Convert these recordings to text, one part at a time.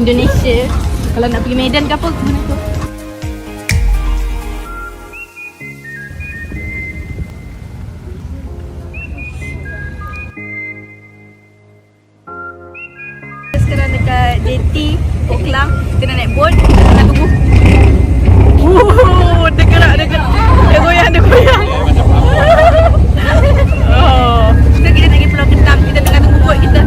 Indonesia. Kalau nak pergi Medan ke apa, ke mana tu? Sekarang dekat JT Poklang, kita nak naik boat, kita nak tunggu. Dia gerak, dia goyang, Oh, kita nak pergi Pulau Ketam, kita tengah tunggu boat kita.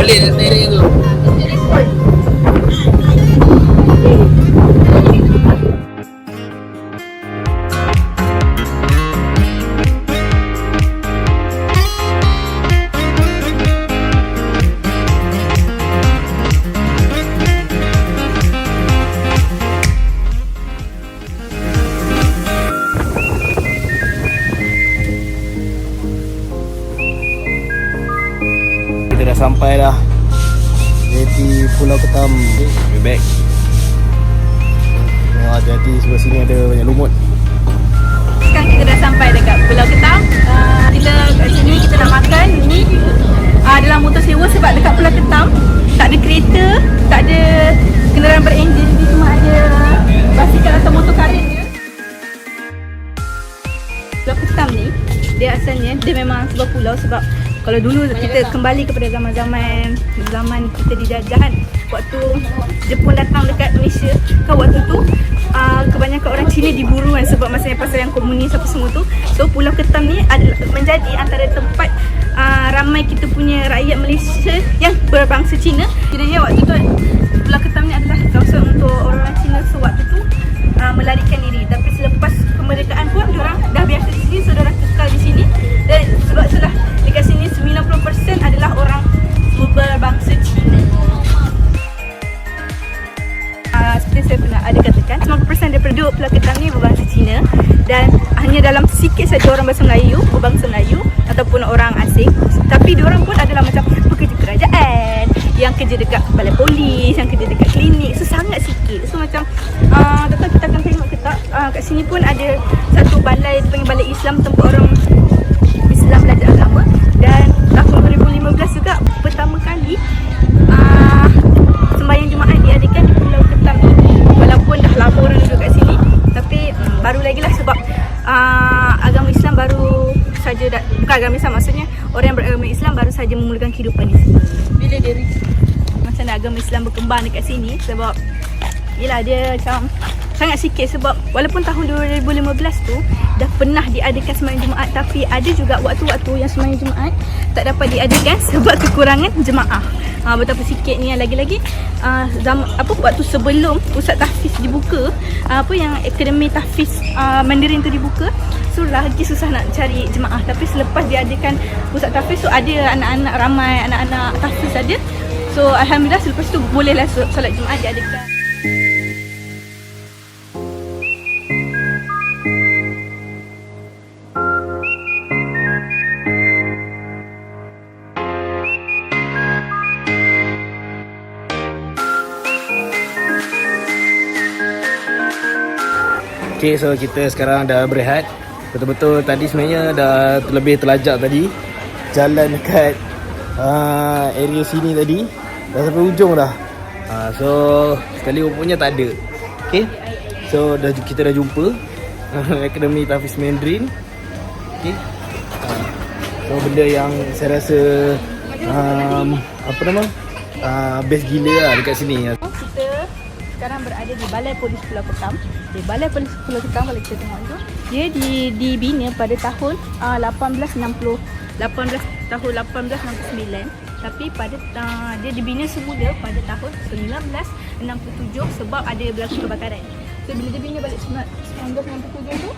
Boleh nak terik tu. Kita dah sampai dah di Pulau Ketam. We're back. Hati-hati sebelah sini ada banyak lumut. Sekarang kita dah sampai dekat Pulau Ketam. Kita kat sini kita nak makan. Ini dalam motor sewa sebab dekat Pulau Ketam tak ada kereta, tak ada kenderaan berenjin, jadi cuma ada basikal atau motor karen je. Pulau Ketam ni dia asalnya dia memang sebuah pulau sebab kalau dulu kita kembali kepada zaman kita dijajah kan, waktu Jepun datang dekat Malaysia kan, waktu tu kebanyakan orang Cina diburu kan sebab masanya pasal yang komunis apa semua tu. So Pulau Ketam ni adalah menjadi antara tempat ramai kita punya rakyat Malaysia yang berbangsa Cina. Kiranya waktu tu Pulau Ketam ni adalah kawasan untuk orang Cina sewaktu tu melarikan diri. Tapi selepas kemerdekaan pun diorang dah biasa di sini, so diorang kekal di sini. Dan sebab itulah dekat sini 90% adalah orang berbangsa Cina. Seperti saya pernah ada katakan, 90% daripada penduduk Pulau Ketam ni berbangsa Cina. Dan hanya dalam sikit saja orang berbangsa Melayu ataupun orang asing. Tapi diorang pun adalah macam pekerja kerajaan, yang kerja dekat balai polis, yang kerja dekat klinik. So sangat sikit. So macam kita akan tengok kat sini pun ada satu balai, dipanggil Balai Islam, tempat orang Islam belajar agama. Dan tahun 2015 juga pertama kali sembahyang Jumaat diadakan di Pulau Ketam ini. Walaupun dah lama orang duduk kat sini, tapi baru lagi lah sebab agama Islam baru saja bukan agama Islam, maksudnya orang yang beragama Islam baru saja memulakan kehidupan di sini. Bila dia macam mana agama Islam berkembang dekat sini, sebab yelah dia macam sangat sikit. Sebab walaupun tahun 2015 tu dah pernah diadakan sembahyang Jumaat, tapi ada juga waktu-waktu yang sembahyang Jumaat tak dapat diadakan sebab kekurangan jemaah. Betapa sikitnya. Lagi-lagi waktu sebelum pusat tahfiz dibuka, yang akademi tahfiz Mandarin tu dibuka, so lagi susah nak cari jemaah. Tapi selepas diadakan pusat tahfiz tu ada anak-anak ramai, anak-anak tahfiz ada. So alhamdulillah selepas tu bolehlah solat Jumaat diadakan. Okay, so kita sekarang dah berehat. Betul-betul tadi sebenarnya dah lebih terlajak tadi. Jalan dekat area sini tadi dah sampai ujung dah. So sekali rupanya tak ada. Okay, so kita dah jumpa Akademi Tahfiz Mandarin. Okay, so benda yang saya rasa best gila lah dekat sini. Kita sekarang berada di Balai Polis Pulau Ketam. Di Balai Polis Pulau Ketam, kalau kita tengok tu, Dia dibina pada tahun 1869, tapi pada dia dibina semula pada tahun 1967 sebab ada berlaku kebakaran. So bila dia bina balik 1967 tu,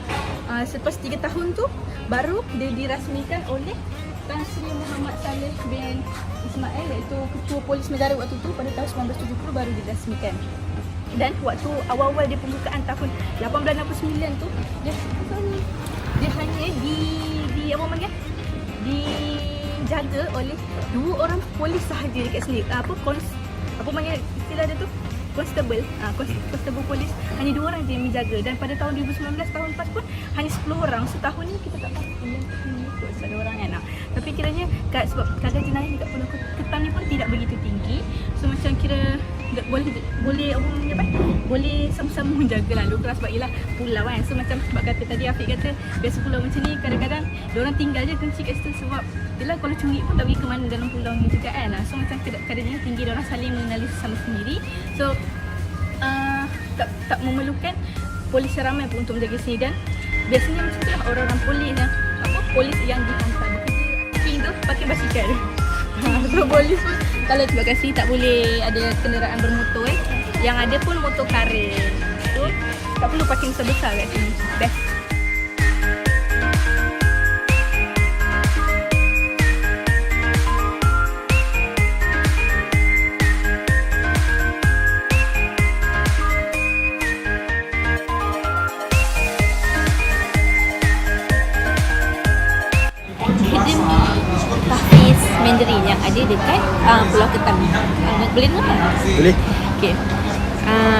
selepas 3 tahun tu baru dia dirasmikan oleh Tan Sri Muhammad Saleh bin Ismail, iaitu Ketua Polis Negara waktu tu. Pada tahun 1970 baru dirasmikan. Dan waktu awal-awal dia pembukaan tahun 1869 tu, dia hanya dijaga oleh 2 orang polis sahaja dekat sini. Apa panggil istilah dia tu? Constable. Constable polis, hanya 2 orang je yang menjaga. Dan pada tahun 2019, tahun lepas pun hanya 10 orang. Setahun ni kita tak tahu ada orang kan. Tapi kiranya sebab kadar jenayah dekat Pulau Ketam ni pun tidak begitu tinggi. So macam kira boleh boleh sama-sama menjaga lalu kelas sebab ialah pulau kan. So macam sebab kata tadi Afiq kata biasa pulau macam ni kadang-kadang diorang tinggal je kunci kat situ sebab yelah kalau curi pun tak pergi ke mana dalam pulau ni juga kan. So macam kadarnya tinggi, diorang saling mengenali sesama sendiri. So tak memerlukan polis ramai pun untuk menjaga sini. Dan biasanya macam tu lah orang-orang polis yang dihantar bekerja tu pakai basikal. So polis pun kalau dekat kat sini tak boleh ada kenderaan bermotor Yang ada pun motor karet. So tak perlu parking besar-besar kat sini. Best. Tahfiz Mandarin yang ada dekat Pulau Ketam ni. Boleh dengar tak? Boleh.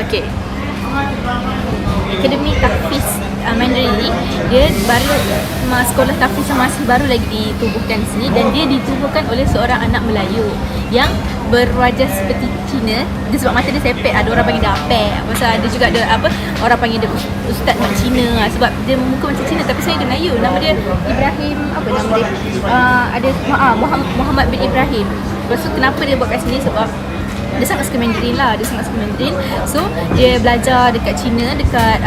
Okey. Akademi Tahfiz Mandarin ni dia baru sekolah tahfiz yang masih baru lagi ditubuhkan di sini, dan dia ditubuhkan oleh seorang anak Melayu yang berwajah seperti Cina. Dia sebab mata dia sepet, ada orang panggil dia Apek. Pasal ada juga ada orang panggil dia Ustaz Mak Cina sebab dia muka macam Cina tapi saya dia Melayu. Nama dia Ibrahim, ada Muhammad bin Ibrahim. Lepas tu kenapa dia buat kat sini sebab dia sangat suka Mandarin lah, So dia belajar dekat China, dekat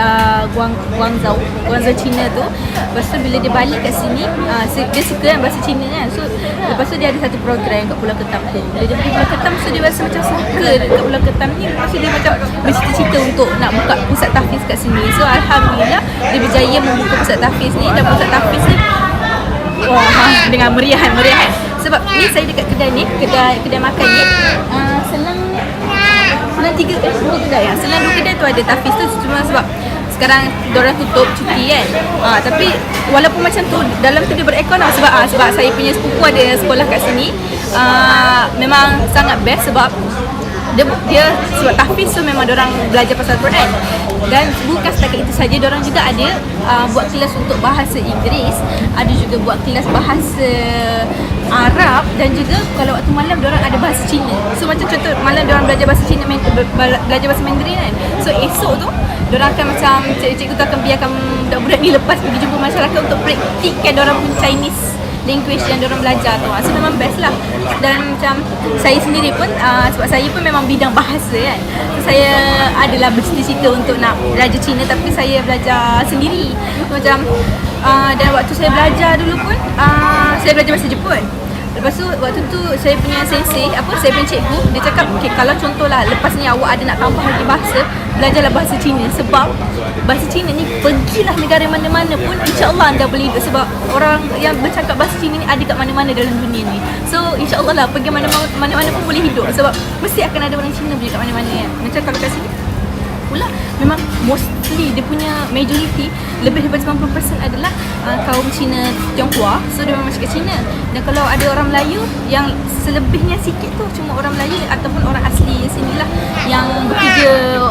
Guangzhou China tu. Lepas tu bila dia balik kat sini, dia suka kan bahasa Cina kan. So lepas tu dia ada satu program kat Pulau Ketam tu. Bila dia pergi Pulau Ketam, so dia rasa macam suka dekat Pulau Ketam ni. Lepas tu dia macam bercita-cita untuk nak buka pusat tahfiz kat sini. So Alhamdulillah dia berjaya membuka pusat tahfiz ni. Dan pusat tahfiz ni dengan meriah. Sebab ni saya dekat kedai ni, kedai makan ni, selang 2 kedai ya. Selang 2 kedai tu ada tahfiz tu, cuma sebab sekarang diorang tutup cuti kan. Tapi walaupun macam tu, dalam tu dia berekon lah sebab saya punya sepupu ada sekolah kat sini. Memang sangat best sebab dia sebab tahfiz tu memang diorang belajar pasal Quran. Dan bukan setakat itu saja, diorang juga ada buat kelas untuk bahasa Inggeris, ada juga buat kelas bahasa Arab, dan juga kalau waktu malam diorang ada bahasa Cina. So macam contoh malam diorang belajar bahasa Cina, belajar bahasa Mandarin kan. So esok tu diorang akan macam cikgu tu akan biarkan budak-budak ni lepas pergi jumpa masyarakat untuk praktikkan diorang punya Chinese language yang diorang belajar tu. So memang best lah. Dan macam saya sendiri pun sebab saya pun memang bidang bahasa kan. So saya adalah bercita-cita untuk nak belajar Cina, tapi saya belajar sendiri. Macam dan waktu saya belajar dulu pun saya belajar bahasa Jepun. Lepas tu waktu tu saya punya sensei, saya punya cikgu, dia cakap okay, kalau contohlah lepas ni awak ada nak tambah lagi bahasa, belajarlah bahasa Cina. Sebab bahasa Cina ni pergilah negara mana-mana pun insya-Allah anda boleh hidup. Sebab orang yang bercakap bahasa Cina ni ada kat mana-mana dalam dunia ni. So insya-Allah lah pergi mana-mana pun boleh hidup. Sebab mesti akan ada orang Cina pergi kat mana-mana kan. Macam kalau kat sini pula memang mostly dia punya majority lebih daripada 90% adalah kaum Cina Tionghoa. So dia memang cakap Cina. Dan kalau ada orang Melayu yang selebihnya sikit tu cuma orang Melayu ataupun orang asli sinilah yang bekerja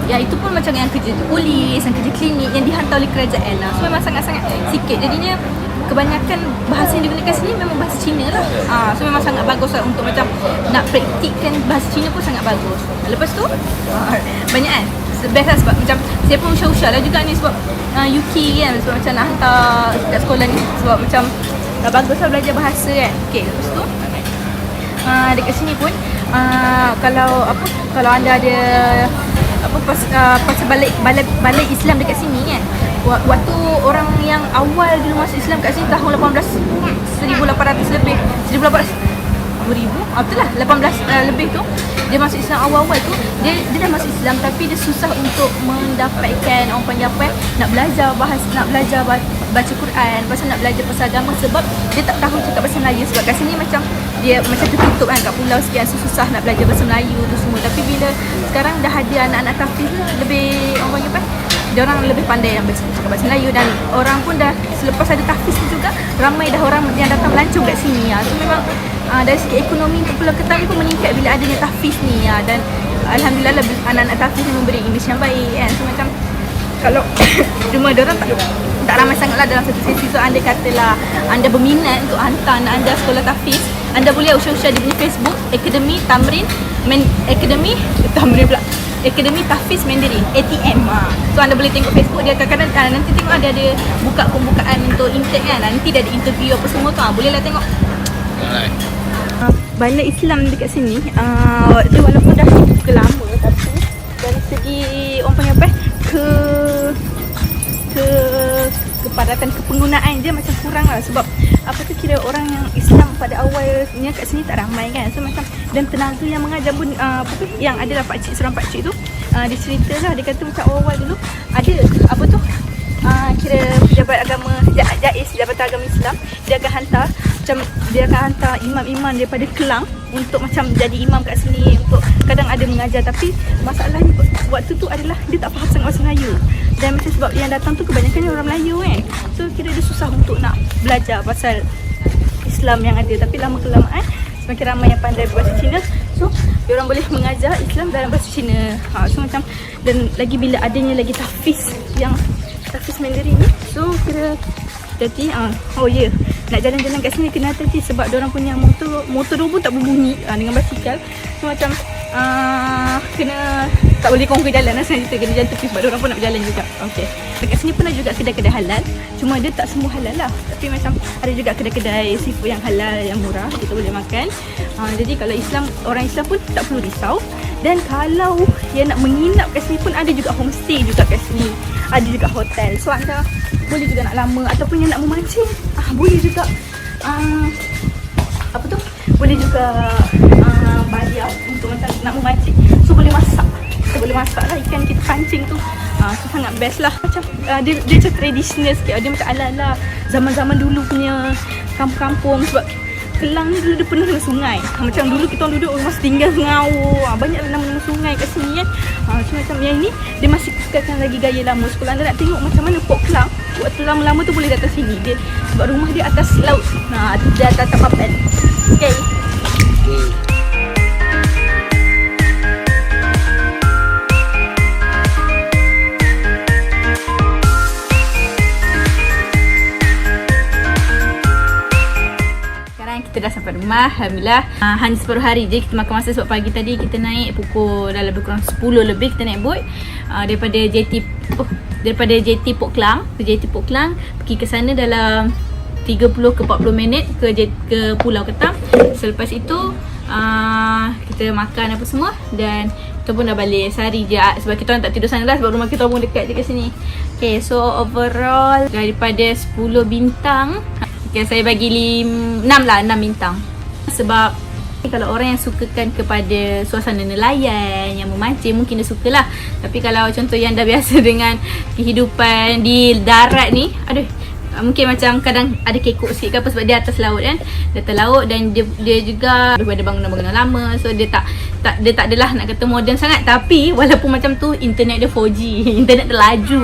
ya itu pun macam yang kerja polis, yang kerja klinik yang dihantar oleh kerajaan lah. So memang sangat-sangat sikit. Jadinya kebanyakan bahasa yang digunakan sini memang bahasa Cina lah. So memang sangat bagus lah untuk macam nak praktikkan bahasa Cina pun sangat bagus. Lepas tu banyak kan best lah sebab macam saya pun usah-usah lah juga ni sebab UK kan, sebab macam nak hantar kat sekolah ni sebab macam bagus lah belajar bahasa kan. Okay, lepas tu dekat sini pun kalau anda ada pasal balai Islam dekat sini kan, waktu orang yang awal dulu masuk Islam kat sini tahun 1800 lebih, 1800 2000, betul lah 18 lebih tu dia masuk Islam awal-awal tu dia dah masuk Islam tapi dia susah untuk mendapatkan orang panggil apa nak belajar baca Quran, pasal nak belajar pasal agama sebab dia tak tahu cakap bahasa Melayu sebab kat sini macam dia macam tertutup kan kat pulau sekian, so susah nak belajar bahasa Melayu tu semua. Tapi bila sekarang dah ada anak-anak tahfiz lebih orang panggil apa dia orang lebih pandai yang cakap bahasa Melayu dan orang pun dah selepas ada tahfiz tu juga ramai dah orang yang datang melancong kat sini so memang dari segi ekonomi untuk Pulau Ketam pun meningkat bila adanya tahfiz ni dan alhamdulillah lebih anak-anak tahfiz ni memberi English yang baik kan. So macam kalau cuma dia orang tak ramai sangatlah dalam satu sesi. So anda katalah anda berminat untuk hantar anak anda sekolah tahfiz, anda boleh usah-usah di Facebook Akademi Tamrin Akademi Tahfiz Mandarin ATM. So anda boleh tengok Facebook dia, kadang-kadang nanti tengok ada buka pembukaan untuk intake kan, nanti dia ada interview apa semua tu bolehlah tengok. Balai Islam dekat sini dia walaupun dah dibuka lama tapi dari segi orang panggil apa kepadatan kepenggunaan dia macam kurang lah sebab apa tu kira orang yang Islam pada awalnya kat sini tak ramai kan. So macam dan tenaga yang mengajar pun apa tu yang adalah seorang pakcik tu dia cerita lah, dia kata macam awal dulu ada apa tu kira pejabat agama JAIS, Jabatan Agama Islam, dia akan hantar imam-imam daripada Kelang untuk macam jadi imam kat sini untuk kadang ada mengajar. Tapi masalahnya waktu tu adalah dia tak faham sangat bahasa Melayu dan macam sebab yang datang tu kebanyakan orang Melayu kan, so kira dia susah untuk nak belajar pasal Islam yang ada. Tapi lama kelamaan semakin ramai yang pandai bahasa Cina, so diorang boleh mengajar Islam dalam bahasa Cina. So macam dan lagi bila adanya lagi tahfiz Mandarin ni, so kira jadi nak jalan-jalan kat sini kena hati-hati sebab diorang punya motor pun tak berbunyi dengan basikal. So macam kena tak boleh kongkong jalan lah senang cerita, kena jalan tepi sebab diorang pun nak berjalan juga. Okay, dekat sini pun ada juga kedai-kedai halal, cuma dia tak semua halal lah, tapi macam ada juga kedai-kedai seafood yang halal yang murah kita boleh makan. Jadi kalau orang Islam pun tak perlu risau. Dan kalau yang nak menginap kat sini pun ada juga homestay juga kat sini, ada juga hotel, so anda boleh juga nak lama ataupun yang nak memancing boleh juga boleh juga bayar untuk macam nak memancing, so boleh masak lah ikan kita pancing tu. So sangat best lah, macam dia macam traditional sikit, dia macam ala-ala zaman-zaman dulu punya kampung-kampung sebab Kelang ni dulu dia penuh dengan sungai. Macam dulu kita orang duduk rumah setinggal Ngau. Banyak nama-nama sungai kat sini kan. So macam yang ni dia masih kekalkan lagi gaya lama. So kalau anda nak tengok macam mana Port Klang waktu lama-lama tu boleh datang sini. Dia sebab rumah dia atas laut. Dia atas papan. Okay. Kita dah sampai rumah, alhamdulillah. Hanya separuh hari je kita makan masa sebab pagi tadi kita naik pukul dah lebih kurang 10 lebih kita naik boat daripada JT Port Klang ke JT Port Klang, pergi ke sana dalam 30 ke 40 minit ke Pulau Ketam. Selepas itu kita makan apa semua dan kita pun dah balik sehari je sebab kita orang tak tidur sana lah sebab rumah kita pun dekat je kat sini. Okay, so overall daripada 10 bintang, okay, saya bagi 6 bintang. Sebab kalau orang yang sukakan kepada suasana nelayan, yang memancing, mungkin dia sukalah. Tapi kalau contoh yang dah biasa dengan kehidupan di darat ni, mungkin macam kadang ada kekok sikit ke apa sebab dia atas laut kan, dia atas laut dan dia juga daripada bangunan-bangunan lama, so dia tak adalah nak kata moden sangat. Tapi walaupun macam tu, internet dia 4G, internet dia laju.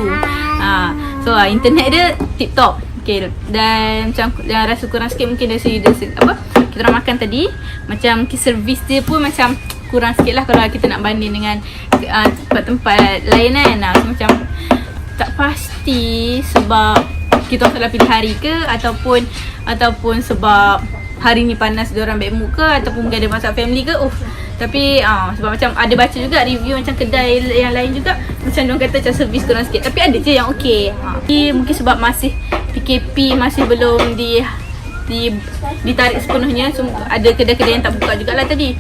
So internet dia tip top. Okay, dan macam yang rasa kurang sikit mungkin dari kita orang makan tadi, macam servis dia pun macam kurang sikit lah kalau kita nak banding dengan tempat-tempat lain kan. So, macam tak pasti sebab kita orang salah pilih hari ke ataupun sebab hari ni panas diorang baik mood ke ataupun mungkin ada masak family ke. Tapi sebab macam ada baca juga review macam kedai yang lain juga macam diorang kata macam servis kurang sikit, tapi ada je yang okey. Mungkin sebab masih PKP masih belum ditarik sepenuhnya. Ada kedai-kedai yang tak buka jugalah tadi.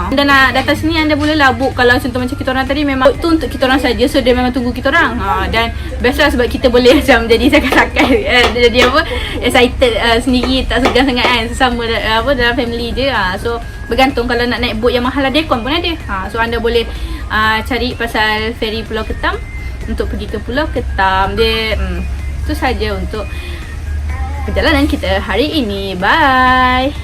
Anda nak datang sini, anda bolehlah book. Kalau contoh macam kita orang tadi, memang tu untuk kita orang saja, so dia memang tunggu kita orang. Dan best lah sebab kita boleh macam jadi sakai-sakai, jadi apa, excited sendiri, tak segan sangat kan, sesama dalam family je. So bergantung, kalau nak naik boat yang mahal ada aircon pun ada. So anda boleh cari pasal feri Pulau Ketam untuk pergi ke Pulau Ketam. Dia itu saja untuk perjalanan kita hari ini. Bye.